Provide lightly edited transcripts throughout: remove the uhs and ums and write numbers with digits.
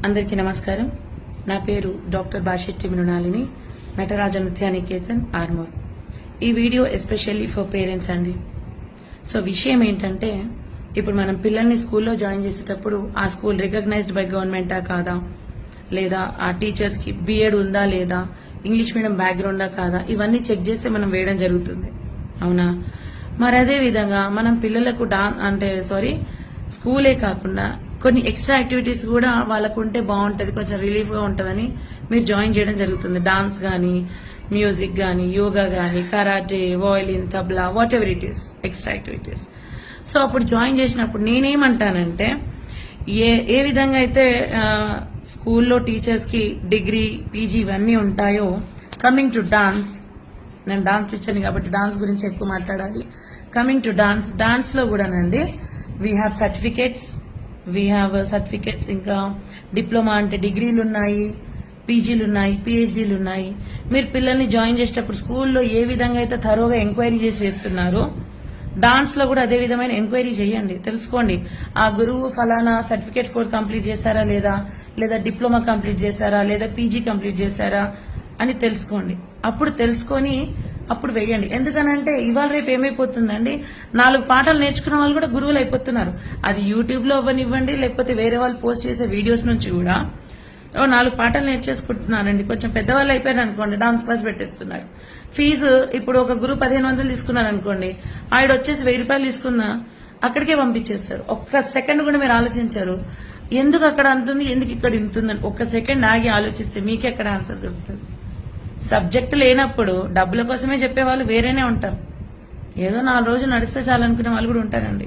అందరికీ నమస్కారం. నా పేరు డాక్టర్ బాషెట్టి మృణాలిని, నటరాజ నృత్యానికేతన్, ఆర్మూర్. ఈ వీడియో ఎస్పెషల్లీ ఫర్ పేరెంట్స్ అండి. సో విషయం ఏంటంటే, ఇప్పుడు మనం పిల్లల్ని స్కూల్లో జాయిన్ చేసేటప్పుడు ఆ స్కూల్ రికగ్నైజ్డ్ బై గవర్నమెంటా కాదా, లేదా ఆ టీచర్స్ కి బిఎడ్ ఉందా లేదా, ఇంగ్లీష్ మీడియం బ్యాక్గ్రౌండా కాదా, ఇవన్నీ చెక్ చేస్తే మనం వేయడం జరుగుతుంది. అవునా? మరి అదే విధంగా మనం పిల్లలకు స్కూలే కాకుండా కొన్ని ఎక్స్ట్రా యాక్టివిటీస్ కూడా వాళ్ళకు ఉంటే బాగుంటది, కొంచెం రిలీఫ్ గా ఉంటదని మీరు జాయిన్ చేయడం జరుగుతుంది. డాన్స్ గానీ, మ్యూజిక్ గానీ, యోగా గానీ, karate, violin, tabla, what ever it is, extra activities. So అప్పుడు జాయిన్ చేసినప్పుడు నేనేమంటానంటే, ఏ విధంగా అయితే స్కూల్లో టీచర్స్ కి డిగ్రీ, పీజీ ఇవన్నీ ఉంటాయో, కమింగ్ టు డాన్స్, నేను డాన్స్ టీచర్ని కాబట్టి డాన్స్ గురించి ఎక్కువ మాట్లాడాలి. కమింగ్ టు డాన్స్ లో కూడానండి వీ హ్యావ్ సర్టిఫికేట్స్, ఇంకా డిప్లొమా అంటే డిగ్రీలు ఉన్నాయి, పీజీలు ఉన్నాయి, పిహెచ్డీలు ఉన్నాయి. మీరు పిల్లల్ని జాయిన్ చేసేటప్పుడు స్కూల్లో ఏ విధంగా అయితే థరోగా ఎంక్వైరీ చేసి వేస్తున్నారో, డాన్స్ లో కూడా అదే విధమైన ఎంక్వైరీ చేయండి, తెలుసుకోండి. ఆ గురువు ఫలానా సర్టిఫికేట్స్ కోర్స్ కంప్లీట్ చేశారా లేదా డిప్లొమా కంప్లీట్ చేశారా, లేదా పీజీ కంప్లీట్ చేశారా అని తెలుసుకోండి. అప్పుడు తెలుసుకొని అప్పుడు వెయ్యండి. ఎందుకనంటే ఇవాళ రేపు ఏమైపోతుందండి, 4 పాటలు నేర్చుకున్న వాళ్ళు కూడా గురువులు అయిపోతున్నారు. అది యూట్యూబ్ లో అవ్వనివ్వండి, లేకపోతే వేరే వాళ్ళు పోస్ట్ చేసే వీడియోస్ నుంచి కూడా 4 పాటలు నేర్చేసుకుంటున్నారండి. కొంచెం పెద్దవాళ్ళు అయిపోయారు అనుకోండి, డాన్స్ క్లాస్ పెట్టేస్తున్నారు. ఫీజు ఇప్పుడు ఒక గురువు 1500 తీసుకున్నారు అనుకోండి, ఆవిడ వచ్చేసి 1000 రూపాయలు తీసుకున్నా అక్కడికే పంపించేస్తారు. ఒక్క సెకండ్ కూడా మీరు ఆలోచించారు, ఎందుకు అక్కడ అంతుంది, ఎందుకు ఇక్కడ ఇంతుందని ఒక్క సెకండ్ ఆగి ఆలోచిస్తే మీకే అక్కడ ఆన్సర్ దొరుకుతుంది. సబ్జెక్ట్ లేనప్పుడు డబ్బుల కోసమే చెప్పేవాళ్ళు వేరేనే ఉంటారు. ఏదో 4 రోజులు నడిస్తే చాలనుకునే వాళ్ళు కూడా ఉంటారండి.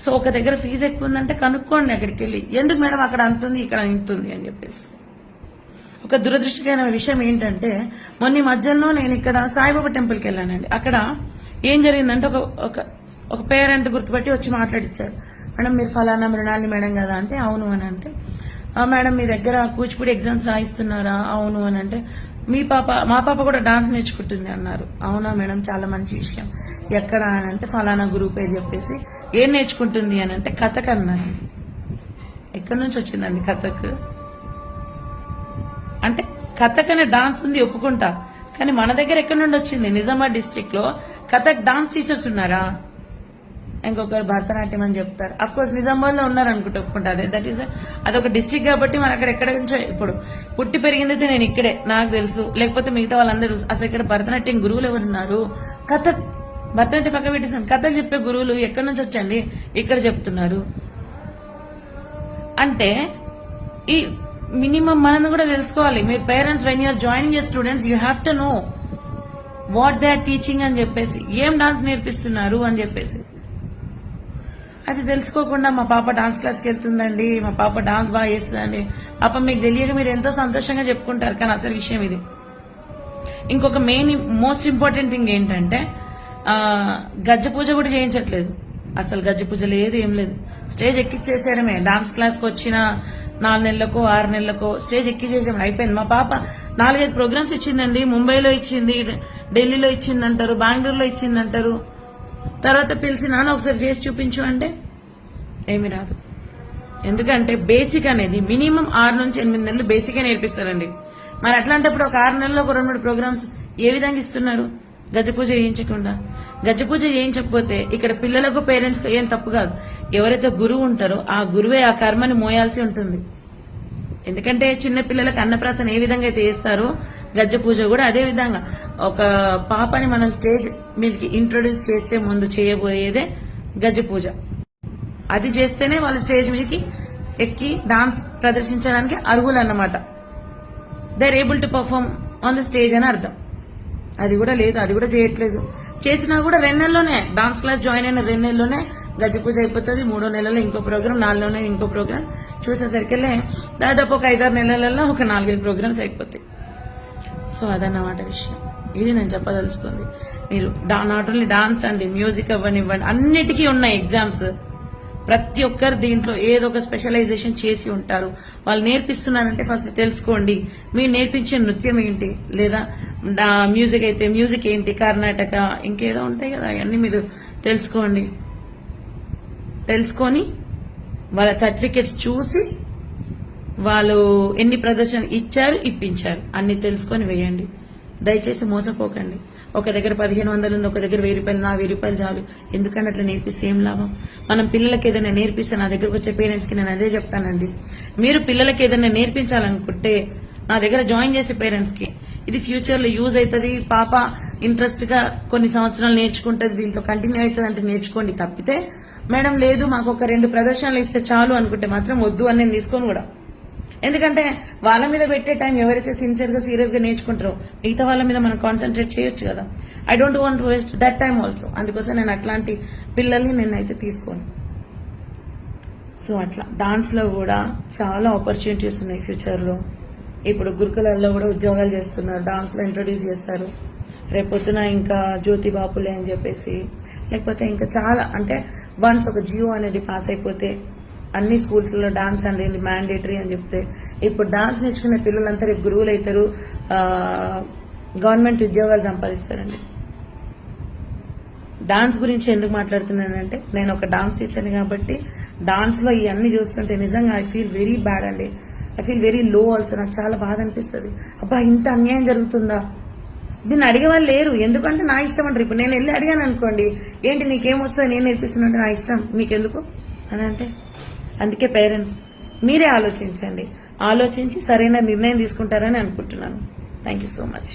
సో ఒక దగ్గర ఫీజు ఎక్కువ ఉందంటే కనుక్కోండి, అక్కడికి వెళ్ళి ఎందుకు మేడం అక్కడ అంతుంది ఇక్కడ ఇంతుంది అని చెప్పేసి. ఒక దురదృష్టకరమైన విషయం ఏంటంటే, మొన్న మధ్యలో నేను ఇక్కడ సాయిబాబా టెంపుల్కి వెళ్ళానండి. అక్కడ ఏం జరిగిందంటే, ఒక పేరెంట్ గుర్తుపట్టి వచ్చి మాట్లాడిచ్చారు. మేడం మీరు ఫలానా మృణాలిని మేడం కదా అంటే, అవును అని అంటే, మేడం మీ దగ్గర కూచిపూడి ఎగ్జామ్స్ రాయిస్తున్నారా, అవును అని అంటే, మా పాప కూడా డాన్స్ నేర్చుకుంటుంది అన్నారు. అవునా మేడం, చాలా మంచి విషయం, ఎక్కడ అని అంటే ఫలానా గురువు పేరు చెప్పేసి, ఏం నేర్చుకుంటుంది అని అంటే కథక్ అన్నారు. ఎక్కడి నుంచి వచ్చిందండి కథక్ అంటే? కథక్ అనే డాన్స్ ఉంది ఒప్పుకుంటా, కానీ మన దగ్గర ఎక్కడి నుండి వచ్చింది? నిజామాబాద్ డిస్ట్రిక్ట్ లో కథక్ డాన్స్ టీచర్స్ ఉన్నారా? ఇంకొకరు భరతనాట్యం అని చెప్తారు. అఫ్ కోర్స్ నిజామాబాద్ లో ఉన్నారు అనుకుంటే ఒప్పుకుంటా, అదొక డిస్ట్రిక్ట్ కాబట్టి మన అక్కడ ఎక్కడ నుంచో, ఇప్పుడు పుట్టి పెరిగిందైతే నేను ఇక్కడే, నాకు తెలుసు. లేకపోతే మిగతా వాళ్ళందరూ అసలు ఇక్కడ భరతనాట్యం గురువులు ఎవరున్నారు? కథక్, భరతనాట్యం పక్క పెట్టేసాను, కథక్ చెప్పే గురువులు ఎక్కడి నుంచి వచ్చండి, ఇక్కడ చెప్తున్నారు అంటే ఈ మినిమం మనం కూడా తెలుసుకోవాలి. మీరు parents, when you're joining your students, you have to know what they are teaching అని చెప్పేసి, ఏం డాన్స్ నేర్పిస్తున్నారు అని చెప్పేసి. అది తెలుసుకోకుండా మా పాప డాన్స్ క్లాస్కి వెళ్తుందండి, మా పాప డాన్స్ బాగా చేస్తుందండి, పాప మీకు తెలియక మీరు ఎంతో సంతోషంగా చెప్పుకుంటారు, కానీ అసలు విషయం ఇది. ఇంకొక మోస్ట్ ఇంపార్టెంట్ థింగ్ ఏంటంటే, గజ్జ పూజ కూడా చేయించట్లేదు. అసలు గజ్జ పూజ లేదు, ఏం లేదు, స్టేజ్ ఎక్కిచ్చేసేయడమే. డాన్స్ క్లాస్కి వచ్చిన 4 నెలలకో 6 నెలలకో స్టేజ్ ఎక్కిచ్చేసాం, అయిపోయింది. మా పాప 4-5 ప్రోగ్రామ్స్ ఇచ్చిందండి. ముంబైలో ఇచ్చింది, ఢిల్లీలో ఇచ్చిందంటారు, బెంగళూరులో ఇచ్చిందంటారు. తర్వాత పిలిచి నాన్న ఒకసారి చేసి చూపించు అంటే ఏమి రాదు. ఎందుకంటే బేసిక్ అనేది మినిమం 6 నుంచి 8 నెలలు బేసిక్గా నేర్పిస్తారండి. మరి అట్లాంటప్పుడు ఒక 6 నెలల్లో ఒక 2-3 ప్రోగ్రామ్స్ ఏ విధంగా ఇస్తున్నారు? గజ్జ పూజ చేయించకుండా. గజ్జ పూజ చేయించకపోతే ఇక్కడ పిల్లలకు, పేరెంట్స్ ఏం తప్పు కాదు. ఎవరైతే గురువు ఉంటారో ఆ గురువే ఆ కర్మని మోయాల్సి ఉంటుంది. ఎందుకంటే చిన్న పిల్లలకు అన్నప్రాసన ఏ విధంగా అయితే చేస్తారో గజ్జ పూజ కూడా అదే విధంగా. ఒక పాపని మనం స్టేజ్ మీదకి ఇంట్రొడ్యూస్ చేసే ముందు చేయబోయేదే గజ్జ పూజ. అది చేస్తేనే వాళ్ళు స్టేజ్ మీదకి ఎక్కి డాన్స్ ప్రదర్శించడానికి అర్హులు అన్నమాట. They are able to perform on the stage అని అర్థం. అది కూడా లేదు, అది కూడా చేయట్లేదు. చేసినా కూడా 2 నెలల్లోనే, డాన్స్ క్లాస్ జాయిన్ అయిన 2 నెలల్లోనే గజ్జ పూజ అయిపోతుంది. 3వ నెలలో ఇంకో ప్రోగ్రామ్, 4వ నెలలో ఇంకో ప్రోగ్రామ్, చూసేసరికెళ్ళే దాదాపు ఒక 5-6 నెలలలో ఒక 4-5 ప్రోగ్రామ్స్ అయిపోతాయి. సో అదన్నమాట విషయం. ఇది నేను చెప్పదలుచుకుంది. మీరు నాట్ ఓన్లీ డాన్స్ అండి, మ్యూజిక్ అవ్వనివ్వండి, అన్నిటికీ ఉన్నాయి ఎగ్జామ్స్. ప్రతి ఒక్కరు దీంట్లో ఏదో ఒక స్పెషలైజేషన్ చేసి ఉంటారు. వాళ్ళు నేర్పిస్తున్నారంటే ఫస్ట్ తెలుసుకోండి, మీరు నేర్పించే నృత్యం ఏంటి, లేదా మ్యూజిక్ అయితే మ్యూజిక్ ఏంటి, కర్ణాటక ఇంకేదో ఉంటాయి కదా, అవన్నీ మీరు తెలుసుకొని వాళ్ళ సర్టిఫికెట్స్ చూసి వాళ్ళు ఎన్ని ప్రదర్శన ఇచ్చారు ఇప్పించారు అన్ని తెలుసుకొని వేయండి. దయచేసి మోసపోకండి. ఒక దగ్గర 1500 ఉంది, ఒక దగ్గర 1000 రూపాయలు, నా 1000 రూపాయలు చాలు. ఎందుకని అట్లా నేర్పిస్తే ఏం లాభం? మనం పిల్లలకి ఏదైనా నేర్పిస్తే, నా దగ్గరకు వచ్చే పేరెంట్స్ కి నేను అదే చెప్తానండి, మీరు పిల్లలకి ఏదైనా నేర్పించాలనుకుంటే నా దగ్గర జాయిన్ చేసే పేరెంట్స్ కి ఇది ఫ్యూచర్ లో యూజ్ అవుతుంది, పాప ఇంట్రెస్ట్ గా కొన్ని సంవత్సరాలు నేర్చుకుంటది, దీంట్లో కంటిన్యూ అవుతుంది అంటే నేర్చుకోండి. తప్పితే మేడం లేదు మాకు ఒక 2 ప్రదర్శనలు ఇస్తే చాలు అనుకుంటే మాత్రం వద్దు అని నేను తీసుకొని కూడా. ఎందుకంటే వాళ్ళ మీద పెట్టే టైం ఎవరైతే సిన్సియర్ గా సీరియస్ గా నేర్చుకుంటారో మిగతా వాళ్ళ మీద మనం కాన్సన్ట్రేట్ చేయొచ్చు కదా. I don't want waste that time also. అందుకోసం నేను అట్లాంటి పిల్లల్ని నేనైతే తీసుకోను. సో అట్లా డాన్స్ లో కూడా చాలా ఆపర్చునిటీస్ ఉన్నాయి ఫ్యూచర్ లో. ఇప్పుడు గురుకులాల్లో కూడా ఉద్యోగాలు చేస్తున్నారు, డాన్స్ లో ఇంట్రొడ్యూస్ చేస్తారు. రేపొద్దున ఇంకా జ్యోతి బాపులే అని చెప్పేసి, లేకపోతే ఇంకా చాలా, అంటే వన్స్ ఒక జియో అనేది పాస్ అయిపోతే అన్ని స్కూల్స్ లో డాన్స్ అనేది మ్యాండేటరీ అని చెప్తే, ఇప్పుడు డాన్స్ నేర్చుకునే పిల్లలంతా రేపు గురువులు అవుతారు, గవర్నమెంట్ ఉద్యోగాలు సంపాదిస్తారండి. డాన్స్ గురించి ఎందుకు మాట్లాడుతున్నానంటే, నేను ఒక డాన్స్ టీచర్ని కాబట్టి డాన్స్ లో ఇవన్నీ చూస్తుంటే నిజంగా ఐ ఫీల్ వెరీ బ్యాడ్ అండి. I feel very low also. నాకు చాలా బాధ అనిపిస్తుంది. అబ్బా ఇంత అన్యాయం జరుగుతుందా? దీన్ని అడిగే వాళ్ళు లేరు. ఎందుకంటే నా ఇష్టం అంటారు. ఇప్పుడు నేను వెళ్ళి అడిగాను అనుకోండి, ఏంటి నీకేమొస్తుంది, నేను నేర్పిస్తున్నా, నా ఇష్టం, మీకెందుకు అని అంటే. అందుకే పేరెంట్స్ మీరే ఆలోచించండి, ఆలోచించి సరైన నిర్ణయం తీసుకుంటారని అనుకుంటున్నాను. Thank you so much.